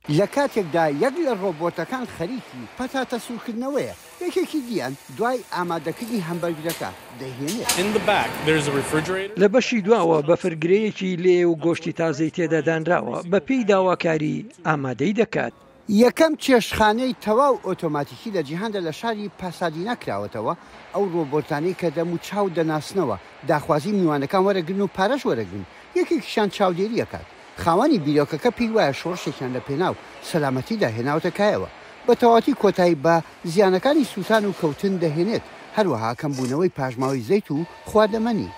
لە کاتێکدا یەک لە ڕۆبۆتەکان خەریکی پەتاتە سوورکردنەوەیە، یەکێکی دیان دوای ئامادەکردنی هەمبەرگرەکە دەهێنێت. لە بەشی دواوە بەفرگرەیەکی لێ و گۆشتی تازەی تێدا دانراوە بە پێی داواکاری ئامادەی دەکات. یەکەم چێشتخانەی تەواو ئۆتۆماتیکی لە جیهاندا لە شاری پاسادینە کراوەتەوە. ئەو ڕۆبۆتانەی کە دەم و چاو دەناسنەوە داخوازی میوانەکان وەرەگرن و پارەش وەرەگرن، یەکێکیشان چاودێری ئەکات. خاوەنی بیرۆکەکە پێی وایە شۆڕشێکیان لە پێناو سەلامەتیدا هێناوتە کایەوە، بە تەواتی کۆتایی بە زیانەکانی سووتان و کەوتن دەهێنێت، هەروەها کەمبوونەوەی پاژماوەی زەیت و خواردەمەنی.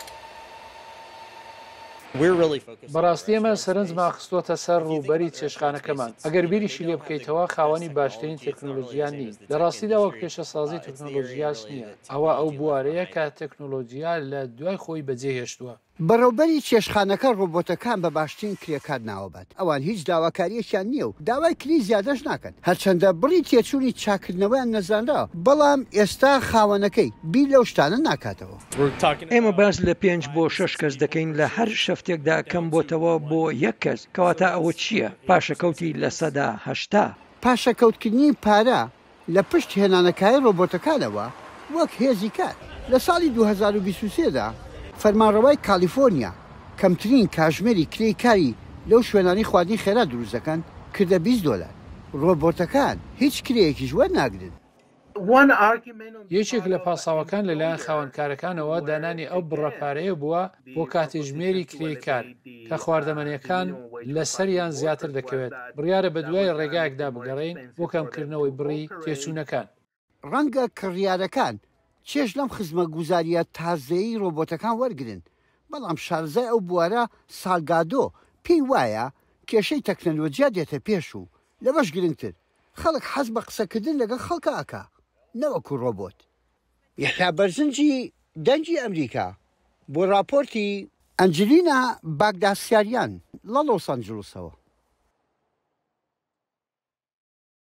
بەڕاستی ئێمە سەرنجمان خستووەتە سەر ڕووبەری چێشتخانەکەمان. ئەگەر بیریشی لێ بکەیتەوە خاوەنی باشترین تەکنۆلۆژیان نین. لە ڕاستیدا وەک پێشەسازی تەکنۆلۆژیاش نییە، ئەوە ئەو بوارەیە کە تەکنۆلۆژیا لە دوای خۆی بەجێهێشتووە. بەڕێوەبەری چێشتخانەکە ڕۆبۆتەکان بە باشترین کرێکات ناوەبات. ئەوان هیچ داواکاریەکیان نییە و داوای کلی زیادەش ناکەن، هەرچەندە بڕی تێچوونی چاکردنەوەیان نەزانراوە، بەڵام ئێستا خاوەنەکەی بیر لەو شتانە ناکاتەوە. ئێمە باز لە 5 بۆ 6 کەس دەکەین لە هەر شەفتێکدا کەم بۆتەوە بۆ 1 کەس. کەواتە ئەوە چییە؟ پاشەکەوتی لە 80. پاشەکەوتکردنی پارە لە پشت هێنانەکانی ڕۆبۆتەکانەوە وەک هێزی کات. لە ساڵی 2023دا فەرمانڕەوای کالیفۆرنیا کەمترین کاژمێری کرێی کاری لەو شوێنانی خواردنی خێرا دروستەکەن کردە $20. ڕۆبۆتەکان هیچ کرەیەکیش وەرناگرن. یەکێک لە پاساوەکان لەلایەن خاوەنکارەکانەوە دانانی ئەو بڕەپارەیە بووە بۆ کاتیژمێری کرێکار کە خواردەمەنیەکان لەسەریان زیاتر دەکەوێت. بڕیارە بە دوای ڕێگایەکدا بگەڕین بۆ کەمکردنەوەی بڕی تێچوونەکان. ڕەنگە کڕیارەکان چێژ لەم خزمە گوزاریە تازەیی ڕۆبۆتەکان وەرگن، بەڵام شارزای ئەو بوارە سالگادۆ پێی وایە کێشەی تەکنەلۆجیا دێتە پێش و لە بەش گرنگتر خەڵک حەز بە قسەکردن لەگەڵ خەڵکە ئەکا نەوەکو ڕۆبۆت. یحیا بەرزنجی دەنجی ئەمریکا بۆ راپۆرتی ئەنجلینا باگداسیاریان لە لۆس ئەنجلوسەوە.